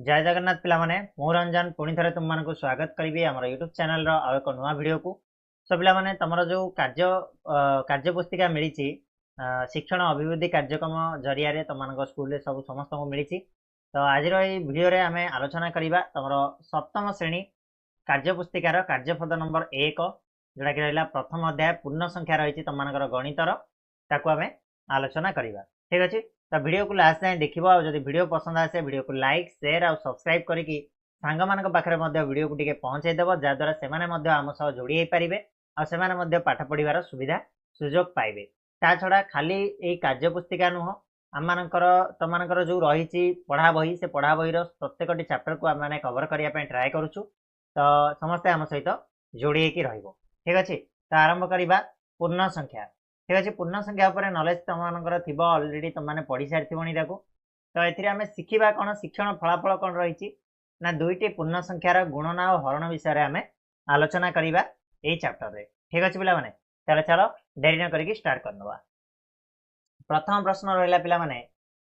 जय जगन्नाथ पिला माने मु रंजन पुणी थे तुम मानक स्वागत करी आम यूट्यूब चैनल एक नुआ भिड को। सो पिला माने तुम जो कार्यपुस्तिका मिली शिक्षण अभिवृद्धि कार्यक्रम जरिया तुम स्कूल सब समस्त मिली। तो आज भिडियो आम आलोचना करवा तुम सप्तम श्रेणी कार्यपुस्तिकार कार्यपद नंबर 1 जोटा कि रहा प्रथम अध्याय पूर्ण संख्या रही तुम गणितर ताकू आम आलोचना करवा। ठीक अच्छे तो वीडियो को लास्ट जाए देखो जब वीडियो पसंद आसे वीडियो को लाइक शेयर और सब्सक्राइब करके सांग मान पाखे वीडियो को टिके पहुँचाईदेव जहाद्वारा से आम सह जोड़ी हो पारे और पाठ पढ़ार सुविधा सुजोग पाइबे। ता छड़ा खाली यही कार्यपुस्तिका नुह आम मानकर तुम जो रही पढ़ा बही से पढ़ा बही प्रत्येक चैप्टर को आम कवर करने ट्राए करुचु। तो समस्ते आम सहित जोड़ी हो ठीक अच्छे। तो आरंभ करवा पूर्ण संख्या। ठीक अच्छे पूर्ण संख्या उपर नॉलेज तुम थी ऑलरेडी तुमने पढ़ी सारी ताकू। तो ये आम शिखा कौन शिक्षण फलाफल कौन रही ना दुईटी पूर्ण संख्यार गुणना और हरण विषय आम आलोचना करवा यही चैप्टर रे। ठीक अच्छे पिला माने चलो देरी न करके स्टार्ट करनवा। प्रथम प्रश्न रहा पिला माने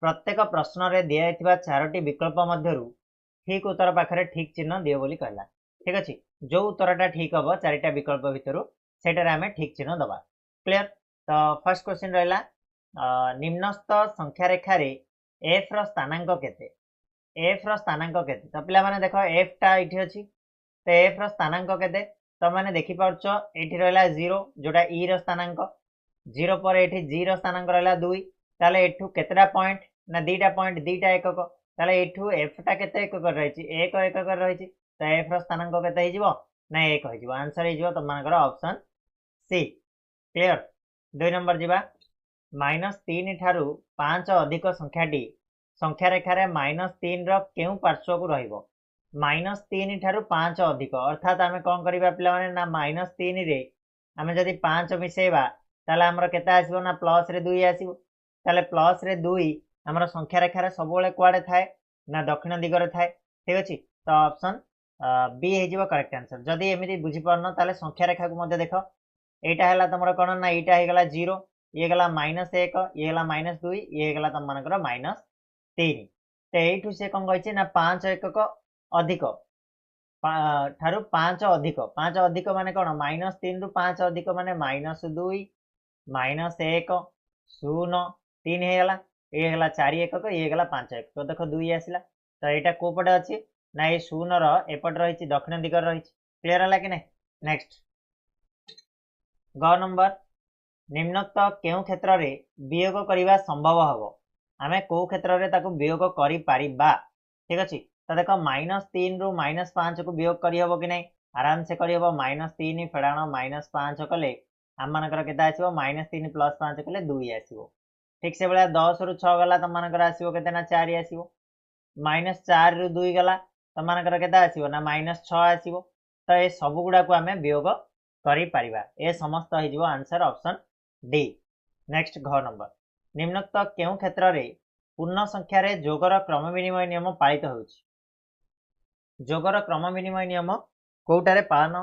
प्रत्येक प्रश्न रे दिया जाइथिबा चारोटी विकल्प मध्यरु ठीक उत्तर पाखरे ठीक चिन्ह दियो बोली कहला। ठीक अच्छे जो उत्तरटा ठीक हम चारिटा विकल्प भितर सेटार आम ठीक चिन्ह दबा। क्लियर। तो फर्स्ट क्वेश्चन रहा निम्नस्थ संख्या रेखार एफ रो स्थानांक केते एफ रो स्थानांक केते। तो पिला माने देखो एफ टा इठी अछि तो एफ रो स्थानांक केते तो माने देखि पाउछ एठी रहला 0 जोटा ई रो स्थानांक 0 पर एठी जी रो स्थानांक रहला 2 ताले एठू केतेटा पॉइंट ना दीटा पॉइंट दीटा एकक ताले एठू एफ टा केते एकक रहिछि एक एकक रहिछि तो एफ रो स्थानांक केते हिजिबो ना 1 हिजिबो। आंसर हिजिबो तुम मानकर ऑप्शन सी। क्लियर। 2 नंबर जीवा -3 ठारू 5 अधिक संख्याटी संख्या रेखार -3 रो केउ पार्श्व को रहिबो। -3 ठारू 5 अधिक अर्थात आम कौन करवा पिला माने ना -3 रे आम जदि 5 मिसेबा ताले हमर केते आसीबो ना प्लस रे 2 आसीबो ताले प्लस रे 2 हमर संख्या रेखार सब बेले कुआडे थाए ना दक्षिण दिगरे थाए। ठीक अछि। तो ऑप्शन बी हेजिबो करेक्ट आंसर। जदि एमिति बुझी परनो ताले संख्या रेखा को मध्य देखो एटा है तुम कौन ना यहाँ होगा 0 ये गला -1 ये गला -2 ये गला तुम मानकर -3 तो यू से कौन कही ना 5 एकक अधिक ठारू 5 अधिक माने कौन -3 रु 5 अधिक माने -2 -1 0 3 होगा ये गला 4 एकक ये गला 5 एकक तो देख 2 आसला तो यहाँ को पटे अच्छी ना ये 0 एपट रही दक्षिण दिगर रही। क्लीयर है कि नहीं। नेक्स्ट ग नंबर निम्नोक्त केउ क्षेत्र रे वियोग करने संभव हम आम कौ क्षेत्र रे ताकू वियोग करि पारिबा। ठीक अच्छे। तो देख -3 रु -5 को वियोग करी हबो कि नहीं आराम से करी हबो। -3 फेड़ाण -5 कले आम मानकर केते आसीबो -3 + 5 कले 2 आसीबो। ठीक से भाया 10 रु 6 गला तुम मानकर आसीबो केते ना 4 आसीबो -4 रु 2 गला तुम मानकर केते आसीबो ना -6 आसीबो। तो ये सब गुडा को आम वियोग करि पारिबा ए समस्त हो आंसर ऑप्शन डी। नेक्स्ट घ नंबर निम्नोक्त केउ क्षेत्र रे पूर्ण संख्या रे जोगर क्रम विनिमय नियम पालित होउछि। जोगर क्रम विनिमय नियम कोउटारे पालन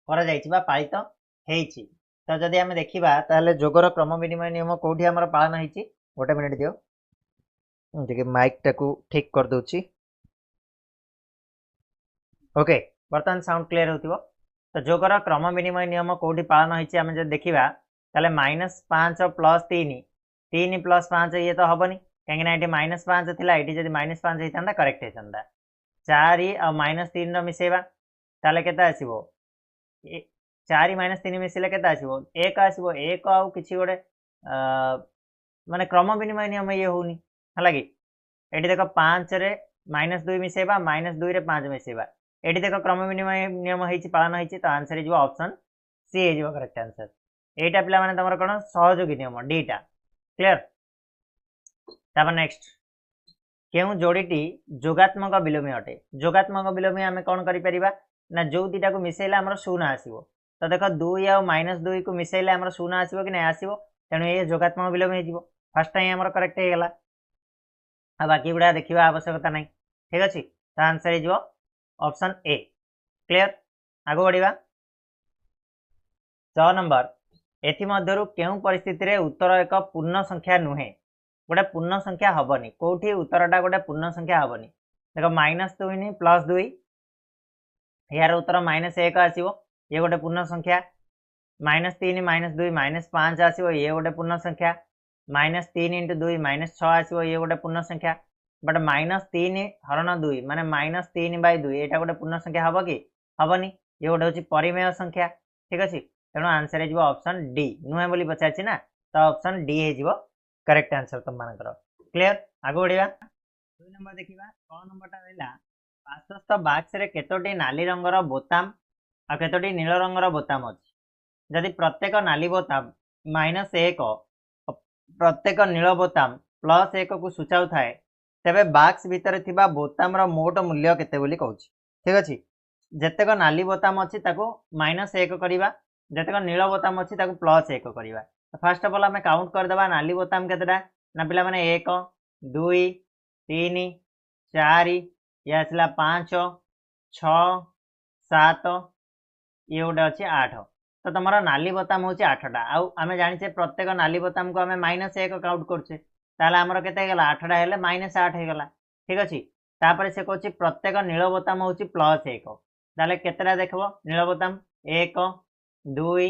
करा जाइछि बा पालित हेइछि। तो जदि आमे देखिबा ताले जोगर क्रम विनिमय नियम कोउठी हमर पालन हेइछि गोटे मिनिट दियो देखि माइक टाकू ठीक कर दोछि। ओके बर्तमान साउंड क्लियर होतिबो। तो जोगर क्रम विनिमय नियम कौटी पालन होइछि आमे जदि देखिबा ताले -5 + 3 3 + 5 ये तो हबनी कहीं ना ये -5 थिला ये जदि -5 होता करेक्ट होता 4 और -3 रो मिसेबा ताले केते आसीबो 4 -3 मिसिले केते आसीबो 1 आसीबो 1 आउ किछि गोटे माने क्रम विनिमय नियम ये होनी हला कि एठी देखो 5 रे -2 मिसेबा -2 रे 5 मिसेबा एटी देख क्रम विनिमय नियम होइछि पालन होइछि। तो आंसर हो ऑप्शन सी हो करेक्ट आंसर। एटा पिला माने तमर कोन सहयोगी नियम डीटा। क्लियर। तब नेक्स्ट केउ जोड़ीटी जोगात्मक विलोमी अटे। जोगात्मक विलोमी आमे कोन करि परिबा ना जो दीटा को मिसेला हमर 0 आसीबो। तो देख 2 और -2 को मिसेला हमर 0 आसीबो कि नै आसीबो तेनु ए जोगात्मक विलोमी हेजिबो फर्स्ट टाइम हमर करेक्ट हे गेला आ बाकी गुडा देखिबा आवश्यकता नै। ठीक अछि। तो आंसर हो ऑप्शन ए। क्लियर। आगो बढ़िया 6 नंबर एथिमध्यरु केउ परिस्थिति रे उत्तर एक पूर्ण संख्या नुहे गोटे पूर्ण संख्या हबनी कौटी उत्तरटा गोटे पूर्ण संख्या हबनी देख -2 नी +2 यार उत्तर -1 आसीबो ये गोटे पूर्ण संख्या -3 -2 -5 आसीबो ये गोटे पूर्ण संख्या -3 × 2 -6 आसीबो ये गोटे पूर्ण संख्या बट -3 हरण 2 माने -3/2 एटा गोटे पूर्ण संख्या हबो कि हबनी ये गोटे होची परिमेय संख्या ठीक अछि तेणु आंसर हे जिवो ऑप्शन डी नुहे बोली पचाछि ना तो ऑप्शन डी हे जिवो करेक्ट आंसर तुम मानकर क्लियर आगो बढ़िया 2 नंबर देखिबा क नंबरटा रहला पार्श्वस्थ बॉक्स रे केतोटी नाली रंगर बोताम आ केतोटी नील रंगर बोताम अछि जदि प्रत्येक नाली बोताम -1 प्रत्येक नील बोताम +1 को सूचाउ थाए तेबे बॉक्स भितर थिबा बोताम रो मोट मूल्य केते बोली कहउछि ठीक अछि जेतेक नाली बोताम अछि ताको -1 करिबा जेतेक नील बोताम अछि ताको +1 करिबा फर्स्ट ऑफ ऑल हमें काउंट कर देबा नाली बोताम केतेटा ना पिला माने 1 2 3 4 ये आसला 5 6 7 ये गोटे अच्छे 8 तो तुम नाली बोताम हूँ 8टा आउ आम जाने प्रत्येक नाली बोताम को आम -1 काउंट करुचे आमर के 8टा हेले -8 होगला ठीक अच्छे तापर से कौन प्रत्येक नील बोताम हूँ +1 ताले केतेटा देखब नील बोताम 1 2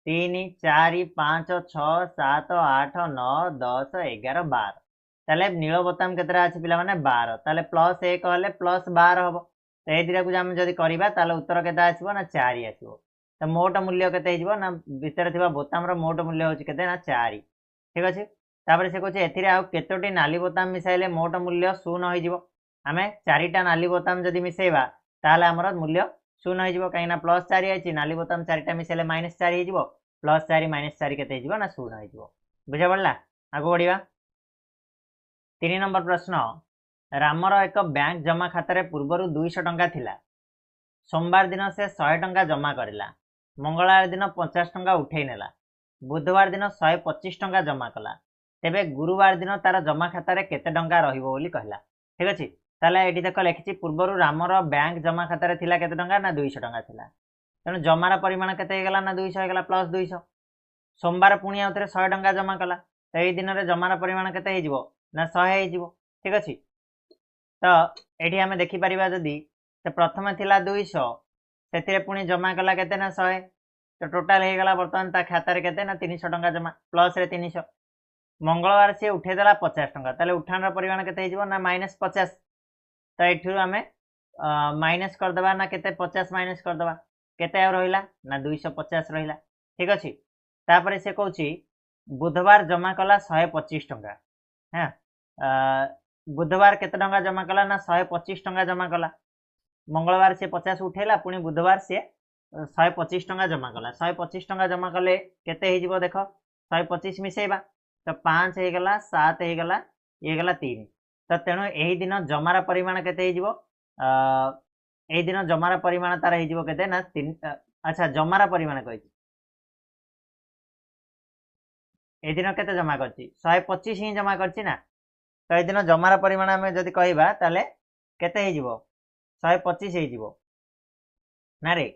3 4 5 6 7 8 9 10 11 12 ताले नील बोताम केतेटा अच्छे पिला माने 12 ताले +1 हेले +12 हम तो ये दुटा को आम जब करवा उत्तर के आसो ना 4 आसो तो मोट मूल्य के ना भितर थी बोताम मोट मूल्य हूँ के 4 ठीक अच्छे तापर से कहे एतोटी नाली बोताम मिसाइले मोट मूल्य 0 हो आम 4टा नाली बोताम जदि मिसेबा ताल आमर मूल्य 0 हो कहीं +4 आई नाली बोताम 4टा मिसाइले -4 हो +4 -4 के ना 0 हो बुझा पड़ा आगे बढ़िया 3 नंबर प्रश्न रामर एक बैंक जमा खाता पूर्वर 200 टंका थिला सोमवार दिन से 100 टंका जमा करला मंगलवार दिन 50 टंका उठे नेला बुधवार दिन 125 टंका जमा कला तेबे गुरुवार दिन तार जमा खाता केते टंका रहिबो बोली कहला ठीक अछि ताले एठी देख लिखिछि पूर्वर रामर बैंक जमा खाता थिला केते टंका ना 200 टंका थिला तेणु जमार परिमाण केते हेगला ना 200 हेगला +200 सोमवार पुणी आउथरे 100 टंका जमा कला तो एई दिन रे जमार परिमाण केते हेजिवो ना 100 हेजिवो ठीक अछि तो ये आम देखिपर जदि प्रथम थिला 200 से पुणी जमा कला केते ना 100 तो टोटाल हो गला बर्तमान ता खातार केते ना 300 टंका जमा प्लस रे 300 मंगलवार से उठेदेला 50 टंका ताले उठाण परिमाण केते हो ना -50 तो ये आम माइनस करदे ना केते 50 माइनस करदे केते रहिला ना 250 रहिला ठीक अच्छे तापर से कहूँ बुधवार जमा कला 125 टंका हाँ बुधवार केते टंका जमा कला ना 125 टंका जमा कला मंगलवार से 50 उठेला पुणी बुधवार से 125 टंका जमा कला 125 टंका जमा कले केते हेजिबो देख 125 मिसेबा तो 5 हो गला 7 हो गला ये गला 3 तो तेणु यही दिन जमार परिमाण केते हेजिबो यही दिन जमार परिमाण तार हेजिबो केते ना 3 अच्छा जमार परिमाण कहि ए दिन केते जमा करछि 125 ही जमा करछि ना तो ये दिन जमार परिमाण आम जब कहवा ताले केते हेजिबो 125 हेजिबो ना रे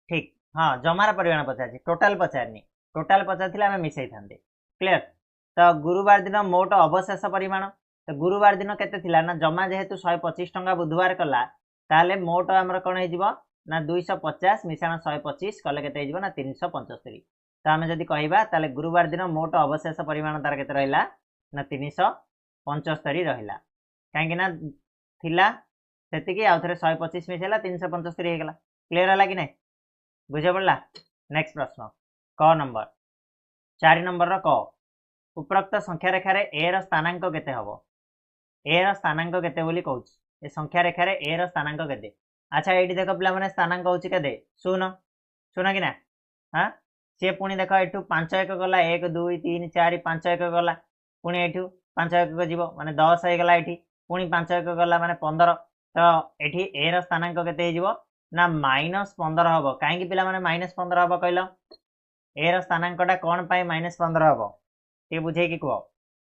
ठीक हाँ जमार परिमाण पचार टोटाल पचारनी टोटाल पचार आम मिसई था क्लियर तो गुरुवार दिन मोट अवशेष परिमाण तो गुरुवार दिन केते थिला ना जमा जेहेतु 125 टंका बुधवार कला ताले मोट आमर कौन हो ना 250 मिशाण 125 कले केते हेजिबो ना 375 तो आम जब कहवा ताले गुरुवार दिन मोट अवशेष परिमाण तार केते रहिला ना 375 रहिला कहीं ना थिला सेतिकी आउ थरे 125 मिसेला 375 हेगला क्लियर होला कि नहीं बुझे पड़ला नेक्स्ट प्रश्न क नंबर 4 नंबर रो क उपरोक्त संख्या रेखा रे ए रो स्थानांक केते हबो ए रो स्थानांक केते बोली कहउछ ए संख्या रेखा रे ए रो स्थानांक केते अच्छा एठी देखो पिला माने स्थानांक होउछ केते 0 कि ना हां से पुणी देख एठू 5 1 गला 1 2 3 4 5 1 गला पुणी एठू 5 1 को जीवो माने 10 हो गला एठी पुणी 5 1 गला माने 15 तो एठी ए रो स्थानांक केते जीवो ना -15 हबो काहे कि पिला माने -15 हबो कहलो ए रो स्थानांकटा कोन पाई -15 हबो ते बुझे कि को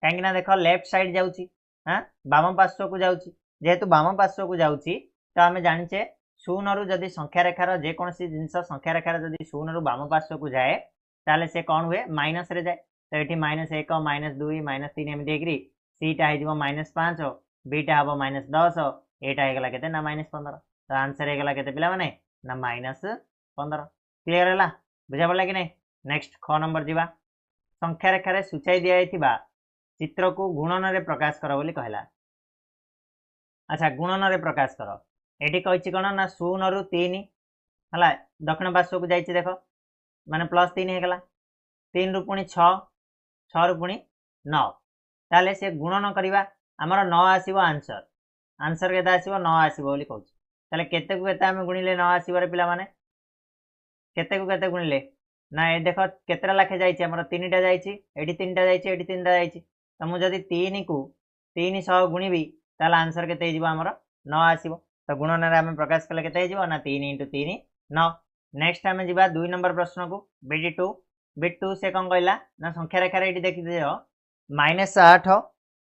काहे कि ना देखो लेफ्ट साइड जाउची हां बाम पार्श्व को जाउची जेहेतु बाम पार्श्व को जाउची तो हमें जानिचे 0 रु जदि संख्या रेखार जे कोनसी जिंस संख्या रेखार जदि 0 रु बाम पार्श्व को जाए ताले से कोन हुए माइनस रे जाए तो ये -1 -2 -3 एम देखरी सीटा हो -5 बीटा हम -10 एटा होगा के -15 तो आंसर होगा के पे -15 क्लीयर है बुझा पड़ा कि नहीं। नेक्स्ट ख नंबर जीवा संख्या रेखार सूचाई दिया चित्र को गुणन रे प्रकाश कर बोली कहला। अच्छा गुणन रे प्रकाश कर ये कही कौन ना 0 रु 3 है दक्षिण पार्श्व को जाइए देख माने +3 होगा 3 रु पुणी 6 6 रु पुणी 9 ताले से गुणन करवा आमर 9 आसो आंसर आंसर के आसो 9 आसो बोली कहूँ ताले केते को केते आमे गुणिले 9 आसबार पिला माने केते को केते गुणिले ना ये देख केतरा लाखे जाइए आमर 3टा जाइए एटी 3टा जाइए एटी 3टा जाइए तो मुझे 3 को 3 सह गुणिबी ताले आंसर केते हो आमर 9 आसो तो गुणन रे आमे प्रकाश कले केते हो ना 3 × 3 9। नेक्स्ट आमे जिबा 2 नंबर प्रश्न को बिट 2 बिट 2 से कौन कहला ना संख्या रेखार ये देखी दियो -8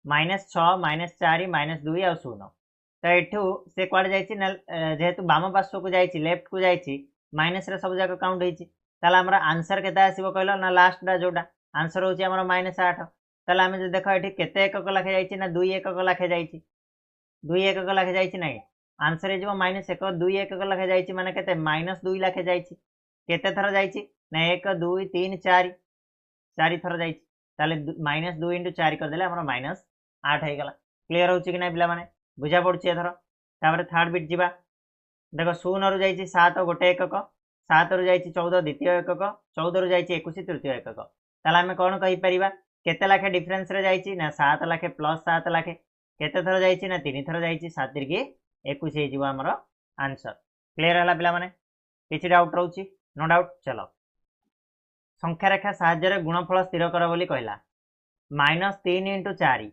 -6 -4 -2 आ 0 तो एठू से कुआड़े जाइए ना जेहेतु बाम पार्श्व को जाइए लेफ्ट को जाइए माइनस रे सब जाक काउंट होइछि ताले हमर आंसर केते आसीबो कहलो ना लास्ट डा जोडा आंसर होछि हमर -8 ताले आमे जे देखो एठी केते एकक लाखे जाइछि ना 2 एकक लाखे जाइछि 2 एकक लाखे जाइछि नै आंसर हे जो -1 2 एकक लाखे जाइछि माने केते -2 लाखे जाइछि केते थर जाइछि ना 1 2 3 4 4 थर जाइछि ताले -2 × 4 कर देले हमर -8 हे गला क्लियर होछि कि नै पिला माने बुझा पड़छि एथर तापर थर्ड बिट जिबा देखो 0 रु जाइछि 7 गोटे एकक 7 रु जाइछि 14 द्वितीय एकक 14 रु जाइछि 21 तृतीय एकक ताले आमे कोन कहि परिबा केते लाखे डिफरेंस रे जाइछि ना 7 लाखे +7 लाखे केते थर जाइछि ना 3 थर जाइछि 7 × 21 हे जिवो हमर आंसर क्लियर हला पिला माने किछि डाउट रहउछि नो डाउट चलो संख्या रेखा साहाय्य गुणफल स्थिर कर बोली कहला -3 × 4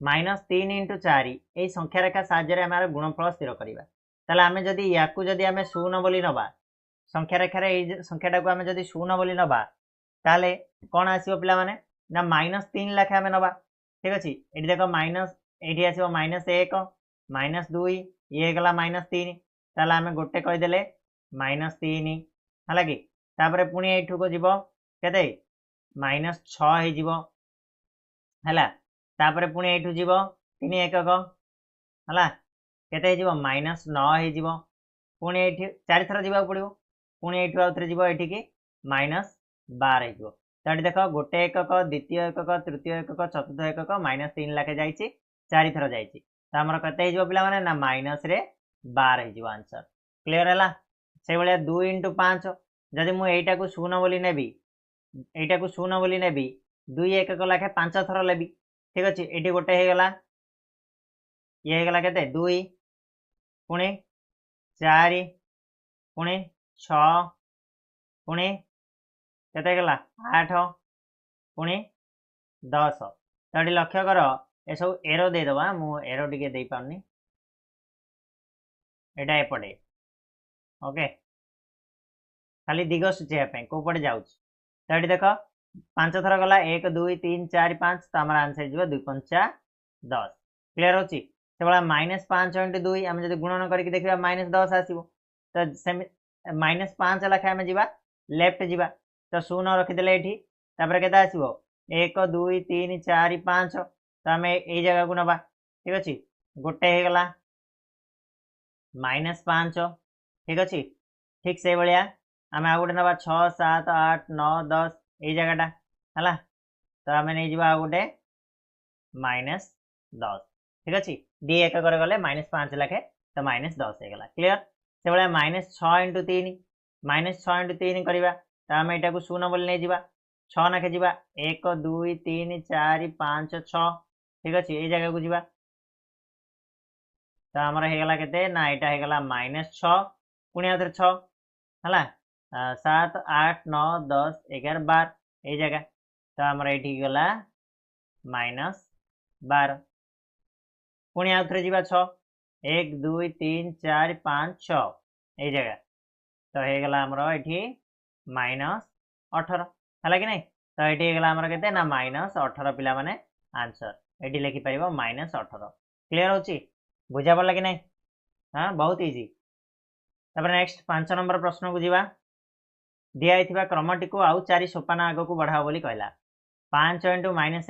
-3 × 4 ये संख्या रेखा साहाय्य आम गुणफल स्थिर करवा ताले आमे जदि याकू जदि आमे 0 बोली नबा संख्या रेखार ये संख्याटा को आमे जदि 0 बोली नबा ताले कौन आसीबो पिला माने ना -3 लाखे आमे नबा ठीक अछि एठी देखो माइनस एठी आसीबो -1 -2 ये गला -3 ताले आमे गोटे कहि देले -3 हला कि तापरे पुणी एठू को जीवो केते -6 हे जीवो हला तापरे पुणी एठू जीवो 3 एकक हला केते जीवो -9 हे जीवो पुणी एठी 4 थरा जीवा पड़िबो पुणी एठू आउथरे जीवो एठी की -12 हे जीवो तो एठी देखो गोटे एकक द्वितीय एकक तृतीय एकक चतुर्थ एकक -3 लाखे जाइछि 4 थरा जाइछि तो हमर केते हे जीवो पिला माने ना -12 हे जीवो आंसर क्लियर हला से बळे 2 × 5 जदि मु एटा को 0 बोली नेबी एटा को 0 बोली नेबी 2 एकक लाखे 5 थर लेबी ठीक अछि एठी गोटे हे गला ये हे गला केते 2 पुणी 4 पुणी 6 पुणी केते गला 8 पुणी 10 तो एठी लक्ष्य कर ए सब एरो दे दबा मु एरो टिके देई पाउनी एटा एपटे ओके खाली दिग सूचे को पड़े जाऊँ तो ये देख 5 थर गला 1 2 3 4 5 तो आम आंसर जो 2 5 10 क्लीयर होची से -5 × 2 आम जब गुणन करके देखा -10 आसो तो -5 लाखे आम जा लेफ्ट जा तो 0 रखीदे ये के आसो 1 2 3 4 5 तो आम ये जगह को नवा ठीक अच्छे गोटे हो गला -5 ठीक अच्छे ठीक से भाया आम आ गए ना 6 7 8 9 10 ये जगहटा है तो आम नहीं जा गोटे -10 ठीक अच्छे डी एक गले -5 लाखे तो -10 हो गला क्लीयर से भाया -6 × 3 -6 × 3 करवा तो आम यहाँ को 0 बोली नहीं जा 6 लाखे जा 1 2 3 4 5 6 ठीक अच्छे ये जगह को जा तो आमर होगला के ना यहाँ होगला -6 पुणी आउ थे 6 है 7 8 9 10 11 12 ये जगह तो आमर ये गला -12 पुणी आउ थे जा 6 1 2 3 4 5 6 ये जगह तो होगला आमर ये -18 है कि नहीं तो ये होगला आमर के ना -18 पिला माने आंसर ये लिखिपर -18 क्लीयर होची बुझा पड़ा कि नहीं हाँ बहुत इजी तब नेक्स्ट 5 नंबर प्रश्न को जीवा दिया क्रमटी को आउ 4 सोपान आग को बढ़ाओ बोली कहला 5 × -1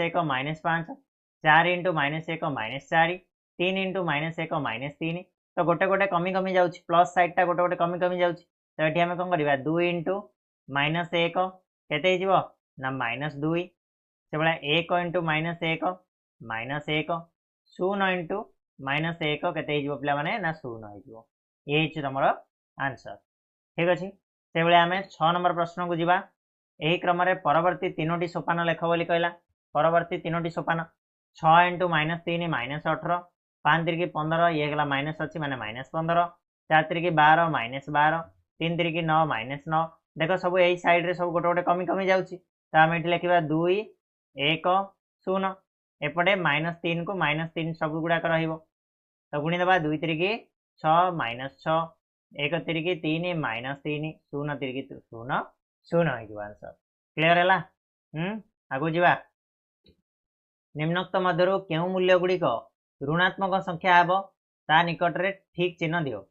-5 4 × -1 -4 3 इंटू माइनस 1 माइनस 3 तो गोटे गोटे कमी कमी जाऊँ प्लस साइडटा गोटे गोटे कमी कमी जाऊँ तो ये आम कौन करवा 2 इंटू माइनस 1 केते ना माइनस 2 से भाया 1 इंटू माइनस 1 माइनस 1 शून्य इंटू माइनस 1 केते पे ना शून्य हो ये तुम आंसर ठीक अच्छे से भाई आम 6 नंबर प्रश्न को जीवा यही क्रम परवर्ती 3टी सोपान लेख बोली कहला परवर्ती 3टी सोपान 6 इंटू माइनस 3 माइनस 18 5 तिरिकी 15 ये गला माइनस अच्छी माने माइनस 15 4 तिरिकी 12 माइनस 12 3 तिरिकी 9 माइनस 9 देख सब यही साइड रे सब गोटे गोटे कमी कमी जाऊँगी तो आम ये लिखा 2 1 0 एपटे माइनस 3 को माइनस 3 सब गुड़ाक तो गुणी देवा 2 तिरिकी 6 माइनस 6 1 तिरिकी 3 माइनस 3 0 तिरिकी 0 0 हो आंसर क्लियर है आगु जीवा निम्नोक्त मध्य क्यों मूल्य गुड़िक ऋणात्मक संख्या हे ता निकट रे ठीक चिन्ह दियो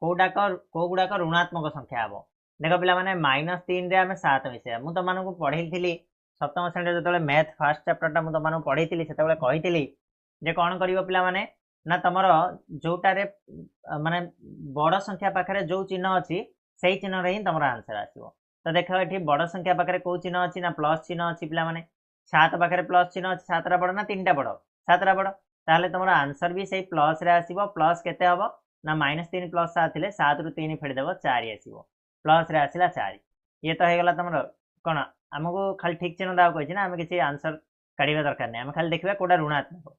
कौ गुड़ाक ऋणात्मक संख्या हे देख पे माइनस 3 रे आम 7 मिसेया मुझे तुमको पढ़ी सप्तम श्रेणी जो मैथ फास्ट चैप्टर मुझे तुमको पढ़ी से कही कौन कर पे ना तुम जोटार माने बड़ संख्या पाखे जो चिन्ह अच्छी से चिन्ह ही तुम आंसर आसो तो देख ये बड़ संख्या पाखे कौ चिन्ह अच्छी ना प्लस चिन्ह अच्छी पे 7 पाखे प्लस चिन्ह अच्छी 7टा बड़ ना 3टा बड़ 7टा बड़ ताहले तुम आंसर भी से प्लस रे आसीबो प्लस केते हबो ना माइनस 3 प्लस 7 थिले 7 रु 3 फेडीदेव 4 आसीबो प्लस रे आसिला 4 ये तो हेगला तुम कौन आमको खाली ठीक चिन्ह दाव कही ना आम किसी आंसर काढ़ा दरकार नहीं आम खाली देखा कौटा ऋणात्मक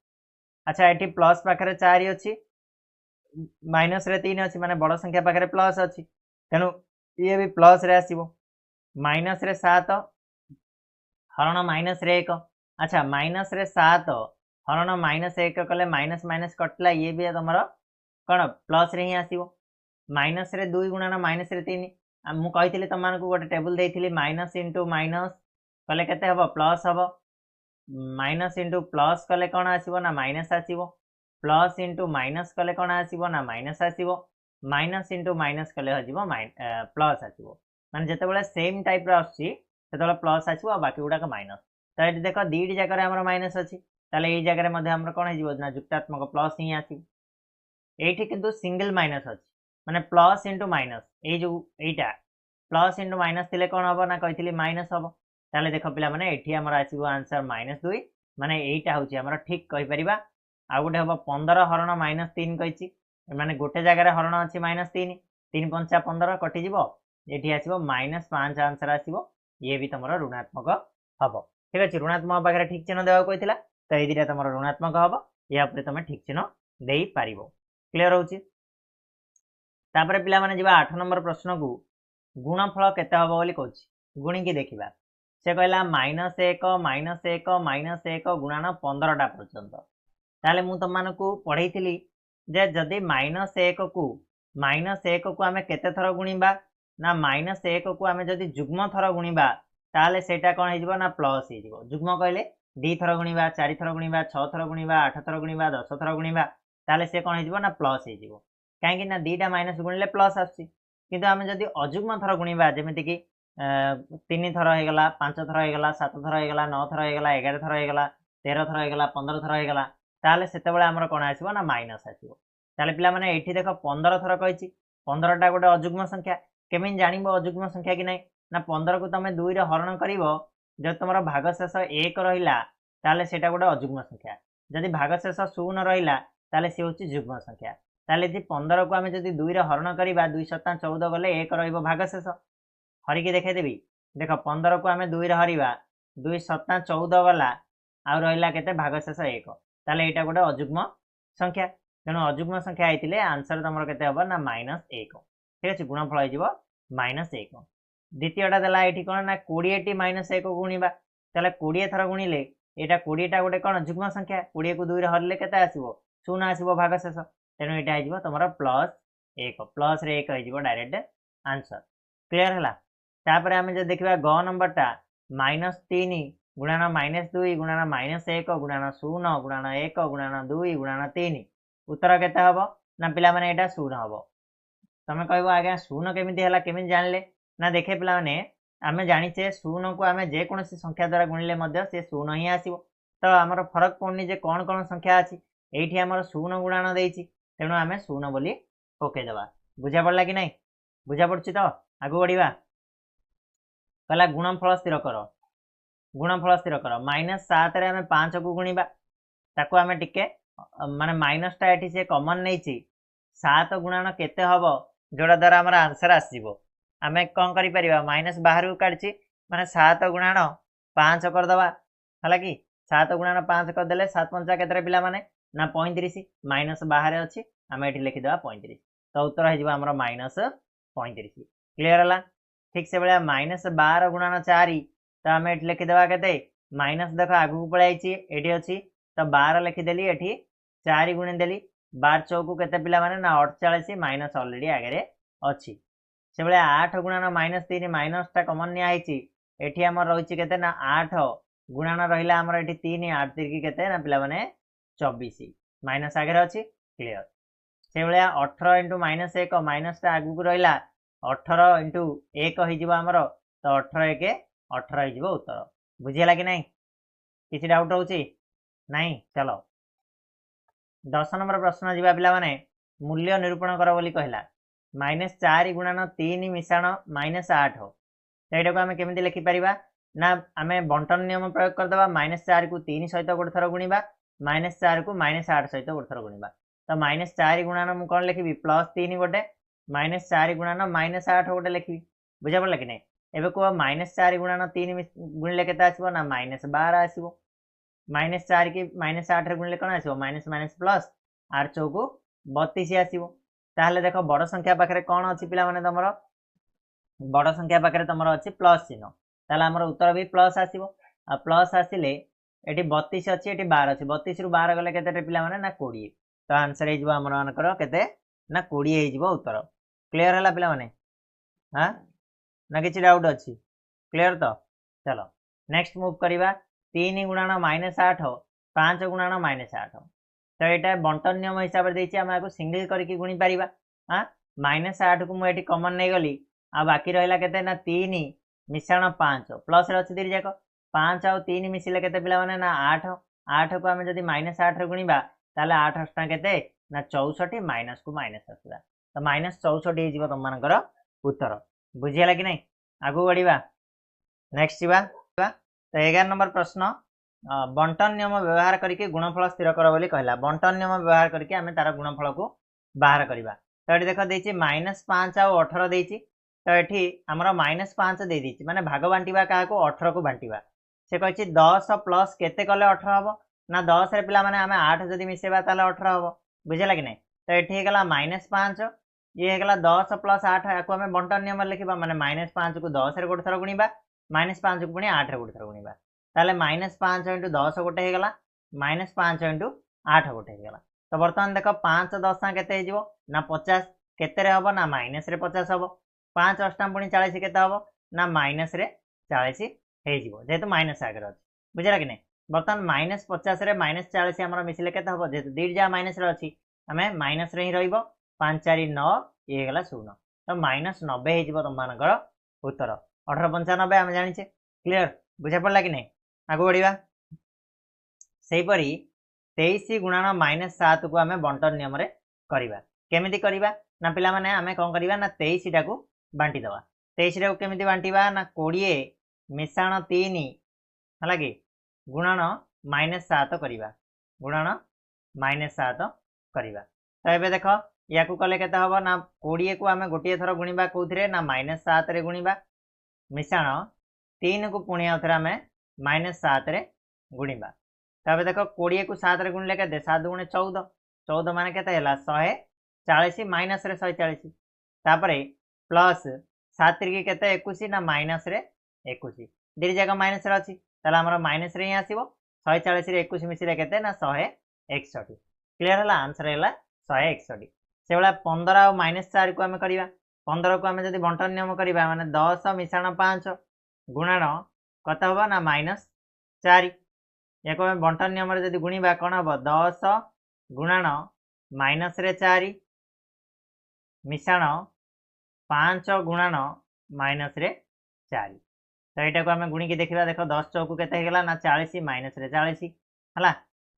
अच्छा ये प्लस पाखे 4 अच्छी माइनस रे 3 अच्छी माने बड़ संख्या पाखे प्लस अच्छी तेणु ये भी प्लस रे आसीबो माइनस रे 7 हरण माइनस रे 1 अच्छा माइनस रे 7 हरण माइनस 1 कले माइनस माइनस कटला ये भी तुम कौन प्लस रे ही आसीबो माइनस रे 2 गुणन माइनस रे 3 मुझे तुमको गोटे टेबुल देती माइनस इंटू माइनस कले केते हबो प्लस हबो माइनस इंटू प्लस कले कौन आसीबो ना माइनस आसीबो प्लस इंटू माइनस कले कौन आसीबो ना माइनस आसीबो माइनस इंटू माइनस कले हजिबो प्लस आसीबो माने जेतेबेले सेम टाइप रो आसी सेतेबेले प्लस आसीबो आ बाकी गुडाक माइनस तो ये देख दीटी जगह हमर माइनस अछि ताले एई जगह मध्ये हमर कोन हिजिबो ना जुक्तात्मक प्लस ही आसीबो एठी किंतु सिंगल माइनस अछि माने प्लस इंटू माइनस ए जो एटा प्लस इंटू माइनस थिले कोन हबो ना कहितली माइनस हबो ताले देख पिला माने एठी हमर आसीबो आंसर -2 माने एटा होची हमर ठीक कहि परिबा आ गुटे हबो 15 हरण -3 कहिची माने गोटे जगह हरण अछि -3 3 5 15 कटि जिवो एठी आसीबो -5 आंसर आसीबो ये भी तुम ऋणात्मक हम ठीक अच्छे ऋणात्मक पाखे ठीक चिन्ह देवा कहला तो ये दुटा तुम ऋणात्मक हम या तुम ठीक चिन्ह दे पार क्लीयर होची तापर पिला माने जिबा 8 नंबर प्रश्न को गुणफल केते हबो बोली कहूची गुणी की देखिबा से कहला -1 गुणन 15टा पर्यंत ताले मु तुमको पढ़ेइथिली जे जदी -1 को आमे केते थर गुणीबा ना -1 को आमे जदी जुग्म थर गुणीबा ताले सेटा कोन हिजबो ना प्लस हिजबो जुग्म कहले 2 थर गुणीबा 4 थर गुणीबा 6 थर गुणीबा 8 थर गुणीबा 10 थर गुणीबा ताले से कोन हिजबो ना प्लस हिजबो काहे कि ना 2टा माइनस गुणिले प्लस आसी किंतु आमे जदी अजुग्म थर गुणीबा जेमिति कि 3 थर हे गला 5 थर हे गला 7 थर हे गला 9 थर हे गला 11 थर हे गला 13 थर हे गला 15 थर हे गला ताले सेते बेले हमर कोन आसीबो ना माइनस आसीबो ताले पिला माने एठी देखो 15 थर कहिची 15टा गोटे अजुग्म संख्या केमिन जानिबो अजुग्म संख्या कि नै ना 15 को तुम 2 रे हरण करिवो जब तुम भागशेष 1 रहिला ताले सेटा गोटे अजुग्म संख्या जदि भागशेष 0 रहिला ताले से होची जुग्म संख्या ताले यदि 15 को आमे जदि 2 रे हरण करिबा 2 7 14 गले 1 रहिबो भागशेष हरिके देखाइ देबी देख 15 को आमे 2 रे हरिबा 2 7 14 गला आ रहिला केते भागशेष 1 ताले एटा गोटे अजुग्म संख्या तेणु अजुग्म संख्या आइतिले आंसर तुमर केते हबो ना -1 ठीक अछि गुणफल आइजिबो -1 द्वितीयटा देला एठी कोन ना 20 टी -1 को गुणीबा ताले 20 थर गुणिले एटा 20 टा गोटे कोन जुग्म संख्या 20 को 2 रे हरले केते आसीबो 0 आसीबो भागशेष तेणु एटा आइजिबो तुमर +1 प्लस रे 1 आइजिबो डायरेक्ट आंसर क्लियर हला तापर आमे जे देखिबा ग नंबरटा -3 गुणन -2 गुणन -1 गुणन 0 गुणन 1 गुणन 2 गुणन 3 उत्तर केते हबो ना पिला माने एटा 0 हबो तमे कहबो आगे 0 केमिति हला केमिति जानले ना देखे पिला माने आमे जानिचे 0 को आमे जे कोनोसी संख्या द्वारा गुणिले मध्य से 0 ही आसीबो तो हमर फरक पड़नी जे कोन कोन संख्या अछि एठी हमर शून्य गुणाण देइछि तेणु आमे शून्य बोली पके देबा बुझा पड़ला कि नहीं बुझा पड़छि तो आगु बढ़िबा कहला गुणनफल स्थिर कर -7 रे आमे 5 को गुणिबा ताको आमे टिके माने माइनस टा एठी से कॉमन नेछि 7 गुणाण केते हबो जोड़ा द्वारा हमर आंसर आसीबो आमे कोन करि परिबा माइनस बाहर को काढछि माने 7 गुणाण 5 कर दबा हला कि 7 गुणाण 5 कर देले 7 पंचा केतरे पिला माने ना 35 माइनस बाहर अछि आमे एठी लिखि देबा 35 तो उत्तर हे जिबा हमर माइनस 35 क्लियर हला ठीक से बेला माइनस 12 गुणाण 4 तो आमे एठी लिखि देबा केते माइनस देखो आगु को पळै अछि एठी अछि तो 12 लिखि देली एठी 4 गुणी देली 12 चौकु केते पिला माने ना 48 माइनस ऑलरेडी आगे अछि से बेला 8 गुणाण -3 माइनस टा कॉमन निया आइछि एठी हमर रहिछि केते ना 8 गुणाण रहिला हमर एठी 3 8 3 केते ना पिला माने 24 माइनस आगे अछि क्लियर से बेला 18 * -1 माइनस टा आगु को रहिला 18 * 1 होई जिवो हमर तो 18 1 18 होई जिवो उत्तर बुझियला कि नहीं किसी डाउट होउछि नहीं चलो 10 नंबर प्रश्न जीवा पिला माने मूल्य निरूपण कर बोली कहला -4 गुणन 3 मिश्रण -8 तो एटा को आमे केमिति लिखि परिबा ना आमे बंटन नियम प्रयोग कर दबा -4 को 3 सहित गोटे थर गुणिबा -4 को -8 सहित गोटे थर गुणिबा तो -4 गुणन मु कोन लिखिबी +3 गोटे -4 गुणन -8 गोटे लिखिबी बुझा पड़ला कि नहीं एबे को -4 गुणन 3 गुणिले केते आसीबो ना -12 आसीबो -4 की -8 रे गुणिले कोन आसीबो माइनस माइनस प्लस 8 चौकु 32 आसीबो ताहले देखो बड़ संख्या पाखरे कोन अछि पिला माने तमरो बड़ संख्या पाखरे तमरो अछि प्लस चिन्ह ताहले हमर उत्तर भी प्लस आसीबो आ प्लस आसीले एटी 32 अछि एटी 12 अछि 32 रु 12 गले केते पिला माने ना 20 तो आंसर हे जिवो हमर मानकर केते ना 20 हे जिवो उत्तर क्लियर हला पिला माने हां ना किछि डाउट अछि क्लियर तो चलो नेक्स्ट मूव करिबा 3 गुणन -8 5 गुणन -8 तो एटा बंटन नियम हिसाब रे देछि हम आको सिंगल करके गुणी परिबा हां -8 को मु एटी कॉमन नै गली आ बाकी रहला केते ना 3 मिश्रण 5 प्लस रे अछि दिरि जाको 5 और 3 मिसिले केते पिला माने ना 8 8 को हमें जदी -8 रे गुणीबा ताले 8 अष्टा केते ना 64 माइनस को माइनस आसला तो -64 हे जिवो तम मानकर उत्तर बुझियला कि नै आगु बढ़िबा नेक्स्ट जीवा तो 11 नंबर प्रश्न बंटन नियम व्यवहार करके गुणफल स्थिर कर बोली कहला बंटन नियम व्यवहार करके आमे तार गुणफल को बाहर करबा तो एठी देखो देछि -5 और 18 देछि तो एठी हमरो -5 दे देछि माने भाग बांटीबा का को 18 को बांटीबा से कहछि 10 प्लस केते कले 18 हबो ना 10 रे पिला माने आमे 8 जदी मिसेबा ताले 18 हबो बुझिला कि नै तो एठी हेगला -5 ये हेगला 10 प्लस 8 याको आमे बंटन नियम लिखिबा माने -5 को 10 रे गोटे थर गुणीबा -5 को पुणी 8 रे गोटे थर गुणीबा ताले -5 * 10 गोटे हेगला -5 * 8 गोटे हेगला तो वर्तमान देखो 5 10 केते हे जिवो ना 50 केते रे हबो ना माइनस रे 50 हबो 5 अष्टम पुणी 40 केते हबो ना माइनस रे 40 हे जिवो जेतु माइनस आगर अछि बुझला कि नै वर्तमान -50 रे -40 हमर मिसिले केते हबो जेतु दीड जा माइनस रे अछि हमें माइनस रे ही रहइबो 5 4 9 ये हेगला 0 तो -90 हे जिवो तम मानकर उत्तर 1895 हम जानि छे क्लियर बुझा पड़ला कि नै आगु बढ़िबा सेही परी 23 गुणन -7 को आमे बंटन नियम रे करिबा केमिति करिबा ना पिला माने आमे कोन करिबा ना 23 टा को बांटी दवा 23 रे को केमिति बांटीबा ना 20 मिश्रण 3 हला कि गुणन -7 करिबा गुणन -7 करिबा तो एबे देखो या को कले केते हबो ना 20 को आमे गोटिए थरो गुणीबा कोथरे ना -7 रे गुणीबा मिश्रण 3 को पुणी आउथरा आमे -7 रे गुणीबा तबे देखो 20 को 7 रे गुणले केते 7 गुणे 14 14 माने केते हैला 140 माइनस रे 140 तापरे प्लस 7 रे केते 21 ना माइनस रे 21 दिरि जगह माइनस रे अछि तला हमर माइनस रे ही आसीबो 140 रे 21 मिसिले केते ना 161 क्लियर हला आंसर हैला 161 से वाला 15 और -4 को हमें करिबा 15 को हमें जदी बंटन नियम करिबा माने 10 मिश्रण 5 गुणन कत होबा ना -4 याको हमें बंटन नियम रे जदी गुणीबा कोन हबो 10 गुणन माइनस रे 4 मिश्रण 5 गुणन माइनस रे 4 तो एटा को हमें गुणी के देखिबा देखो 10 चौकु केते हेगला ना 40 माइनस रे 40 हला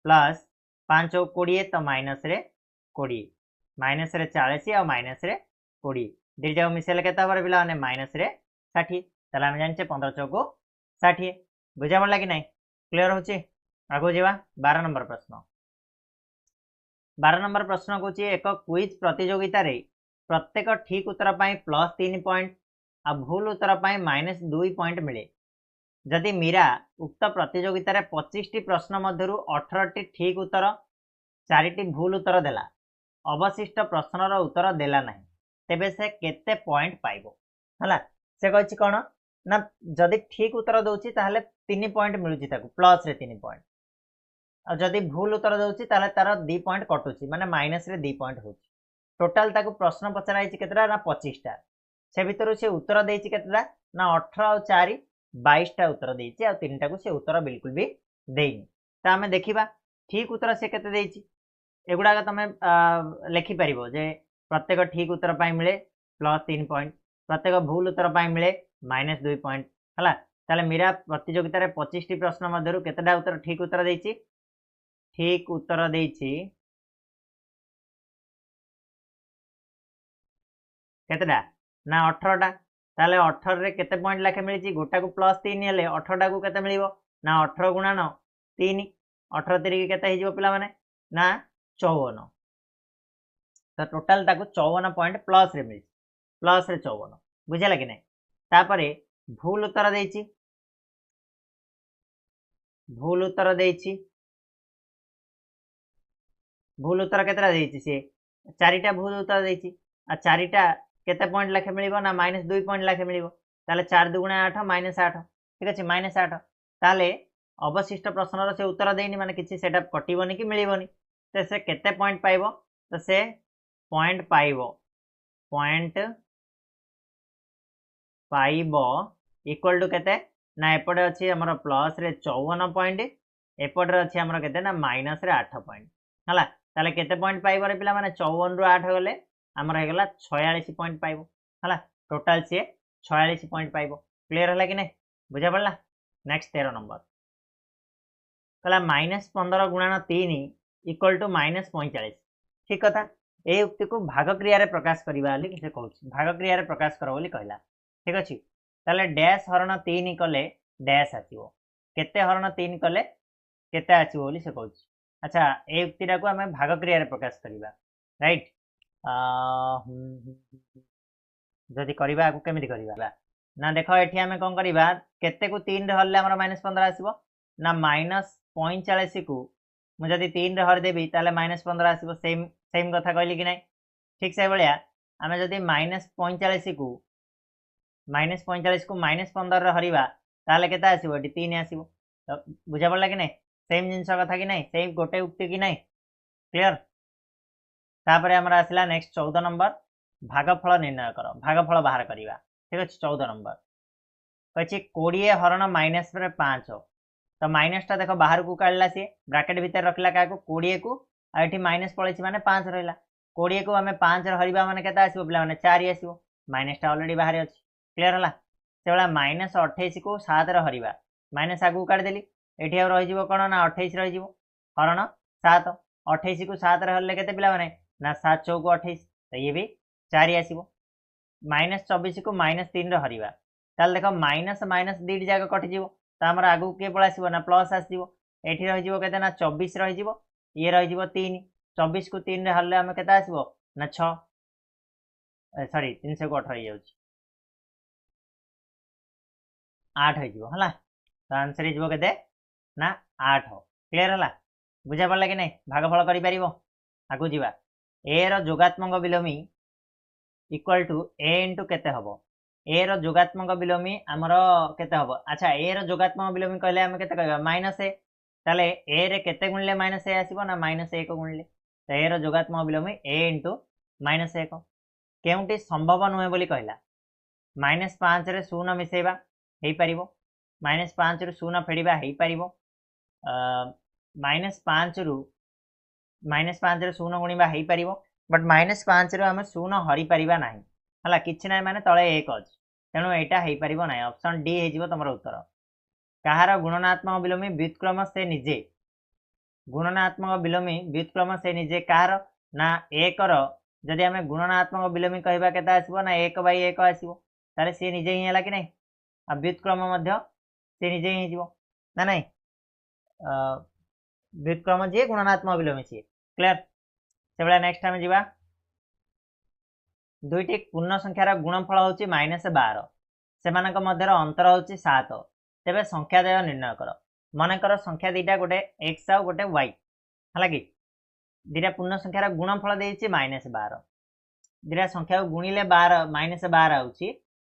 प्लस 5 चौक 20 तो माइनस रे 20 माइनस रे 40 और माइनस रे 20 दुईटा मिसेले केते हबार पिला माने माइनस रे 60 ताले हम जानचे 15 चौक 60 बुझा पड़ला कि नहीं क्लियर होची आगो जीवा 12 नंबर प्रश्न 12 नंबर प्रश्न कहूँ एक क्विज प्रतियोगिता रे प्रत्येक ठीक उत्तर +3 पॉइंट आ भूल उत्तर -2 पॉइंट मिले जदि मीरा उक्त प्रतियोगिता रे 25 टी प्रश्न मध्यरु 18 टी ठीक उत्तर 4 टी भूल उत्तर देला अवशिष्ट प्रश्नर उत्तर देला नहीं तेबे से केते पॉइंट पाइबो हला से कहछि कोन ना जदि ठीक उत्तर दउछि ताहले 3 पॉइंट मिलुछि ताकू प्लस रे 3 पॉइंट आ जदि भूल उत्तर दउछि ताहले तार 2 पॉइंट कटुछि माने माइनस रे 2 पॉइंट होछि टोटल ताकू प्रश्न पचराइछि केतरा ना 25 टा से भितरु से उत्तर देछि केतरा ना 18 और 4 22 टा उत्तर देछि आ 3 टा को से उत्तर बिल्कुल भी देइनि त हमें देखिबा ठीक उत्तर से केते देछि एगुडा तमे लिखि परिबो जे प्रत्येक ठीक उत्तर पाई मिले +3 पॉइंट प्रत्येक भूल उत्तर पाई मिले -2 पॉइंट हला ताले मीरा प्रतियोगिता रे 25 टी प्रश्न मध्यरु केतेडा उत्तर ठीक उत्तर देछि ठीक उत्तर देछि केतेडा ना 18 टा ताले 18 रे केते पॉइंट लाखे मिलिछि गोटा को +3 हेले 18 टा को केते मिलिबो ना 18 गुणा 9 3 18 3 के केते हिजो पिला माने ना 54 तो टोटल ताको 54 पॉइंट प्लस रे मिलिछि प्लस रे 54 बुझला कि नै तापरे भूल उत्तर देछि भूल उत्तर देछि भूल उत्तर केतरा देछि से चारिटा भूल उत्तर देछि आ चारिटा केते पॉइंट लाखे मिलिबो ना -2 पॉइंट लाखे मिलिबो ताले 4 दुगुणा 8 -8 ठीक अछि -8 ताले अवशिष्ट प्रश्नर से उत्तर देइनि माने किछि सेटा कटिबोनी कि मिलिबोनी तो से केते पॉइंट पाइबो तो से पॉइंट पाइबो इक्वल टू केते ना एपटे अछि हमर प्लस रे 54 पॉइंट एपटे अछि हमर केते ना माइनस रे 8 पॉइंट हला ताले केते पॉइंट पाइबो रे पिला माने 54 रु 8 गले हमर हे गला 46 पॉइंट पाइबो हला टोटल से 46 पॉइंट पाइबो क्लियर हला कि नै बुझा पड़ला नेक्स्ट 13 नंबर कला -15 गुणन 3 इक्वल टू -45 ठीक कथा ए उक्ति को भाग क्रिया रे प्रकाश करबा वाली किसे कहउछि भाग क्रिया रे प्रकाश करो बोली कहला ठीक अछि ताले डैश हरण 3 कले डैश आसीबो केते हरण 3 कले केते आसीबो बोली से कहउछि अच्छा ए उक्तिटा को हमें भाग क्रिया रे प्रकाश करबा राइट जदि करबा आकु केमिति करबा ना देखो एठी हमें कोन करबा केते को 3 रे हरले हमर -15 आसीबो ना -45 को मु जदि 3 रे हर देबी ताले -15 आसीबो सेम कथा कहली कि नै ठीक से बलिया हमें जदि -45 को -15 रे हरिबा ताले केता आसीबो एठी 3 आसीबो तो बुझा पड़ला कि नै सेम जिंस कथा कि नै सेम गोटे उक्ति कि नै क्लियर तापरे हमरा आसिला नेक्स्ट 14 नंबर भागफल निर्णय करो भागफल बाहर करिवा ठीक अछि 14 नंबर कहछि 20 हरण -5 तो माइनस टा देखो बाहर को काढला से ब्रैकेट भीतर रखला का को 20 को आ एठी माइनस पळेछि माने 5 रहला 20 को हमें 5 रे हरिबा माने केता आसीबो पिला माने 4 आसीबो माइनस टा ऑलरेडी बाहर अछि क्लियर हला सेबला -28 को 7 रे हरिबा माइनस आगु काढ देली एठी आ रहि जिवो कोन ना 28 रहि जिवो हरण 7 28 को 7 रे हरले केते पिला माने ना 7 चौक 28 तो ये भी 4 आसीबो -24 को -3 रे हरिबा ताल देखो माइनस माइनस दीड जागा कटि जिवो तो हमर आगु के पळ आसीबो ना प्लस आसीबो एठी रहि जिवो केते ना 24 रहि जिवो ये रहि जिवो 3 24 को 3 रे हरले हम केते आसीबो ना 6 सॉरी 318 हो जाउची 8 हो जिवो हला तो आंसर हो जिवो केते ना 8 क्लियर हला बुझा पड़ला कि नै भागफल करि परिबो आगु जिवा ए रो जोगात्मक विलोमी इक्वल टू ए इंटू केते हबो ए रो जोगात्मक विलोमी हमर केते हबो अच्छा ए रो जोगात्मक विलोमी कहले हम केते कहबा माइनस ए ताले ए रे केते गुणले माइनस ए आसीबो ना माइनस ए को गुणले तो ए रो जोगात्मक विलोमी ए इंटू माइनस ए को केउंटी संभव नुहे बोली कहला -5 रे 0 मिसेबा हेई परिबो -5 रे 0 फेडिबा हेई परिबो -5 रे 0 गुणिबा हेई परिबो बट -5 रे हम 0 हरि परिबा नाही हला किछि नाही माने तळे 1 अछि तेनु एटा हेई परिबो नाही ऑप्शन डी हे जिवो तमरो उत्तर कहार गुणनात्मक विलोमी व्युत्क्रम से निजे गुणनात्मक विलोमी व्युत्क्रम से निजे कार ना एक रो जदि आम गुणनात्मक विलोमी कहवा के आसो ना 1/1 आसो ताले सी निजे ही है कि नहीं आ व्युत्क्रम सी निजे ही ना नहीं व्युत्क्रम जी गुणनात्मक विलोमी सी क्लियर से भाई नेक्स्ट आम जा दुईटी पूर्ण संख्यार गुणफल हूँ -12 से अंतर हूँ 7 तेरे संख्यादय निर्णय कर मनकर संख्या दीटा गोटे एक्स आउ गोटे वाई है कि दीटा पूर्ण संख्यार गुणफल देती -12 दीटा संख्या गुणिले 12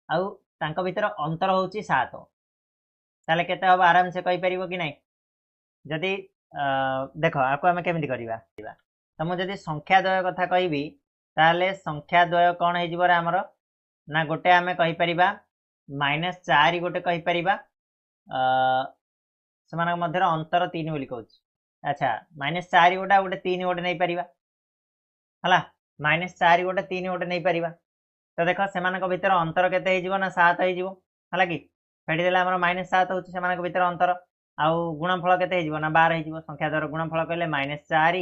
आउ भीतर अंतर हूँ 7 ताले केते हम आराम से कहीपर कि नहीं जदि देख आपको आम केमी करवा तो मुझे जदि संख्याद्वय कथा कहबी ताले संख्याद्वय कौन होमर ना गोटे आम कहीपर -4 गोटे कहीपर से अंतर 3 बोली कहूँ अच्छा -4 गोटा गोटे 3 गोटे नहीं पारिबा हला -4 गोटे 3 गोटे नहीं पारिबा तो देख से भीतर अंतर केते ना 7 है कि फेटिदेला आमर -7 हूँ से भीतर अंतर आउ गुणफल केते ना 12 हो संख्याद्वयर गुणफल कहले -4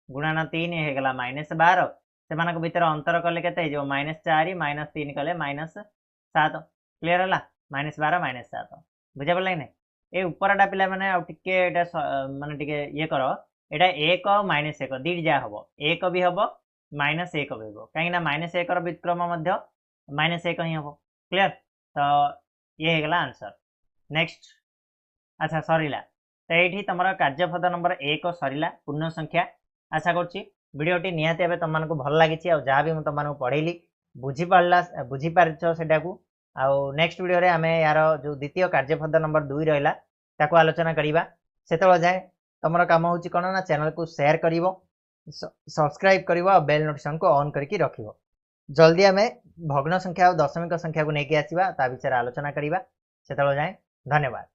गुणन 3 होगला -12 से भीतर अंतर कले केते -4 -3 कले -7 क्लीयर है -12 -7 बुझा पड़ा कि नहीं ये उपरटा पिला माने माने टिके ये कर एटा 1 -1 दीट जा हम 1 भी हम -1 भी हम कहीं -1 व्युत्क्रम -1 ही हम क्लीयर तो ये होगला आंसर नेक्स्ट अच्छा सरला तो ये तुम कार्यपद नंबर 1 सरला पूर्ण संख्या आशा करटी निहाती तुमको भल लगी जहाँ भी तुमको पढ़ेली बुझीपार से आउ नेक्स्ट वीडियो रे आमे यार जो द्वितीय कार्यपद नंबर 2 रहा ताको आलोचना करिबा सेतल जाए तुम काम हूँ कौन ना चैनल को शेयर कर सब्सक्राइब कर बेल नोटिफिकेशन को ऑन करके रखिबो जल्दी आमे भग्न संख्या और दशमिक संख्या को लेके आसीबा ता विचार आलोचना करिबा सेतल जाए धन्यवाद।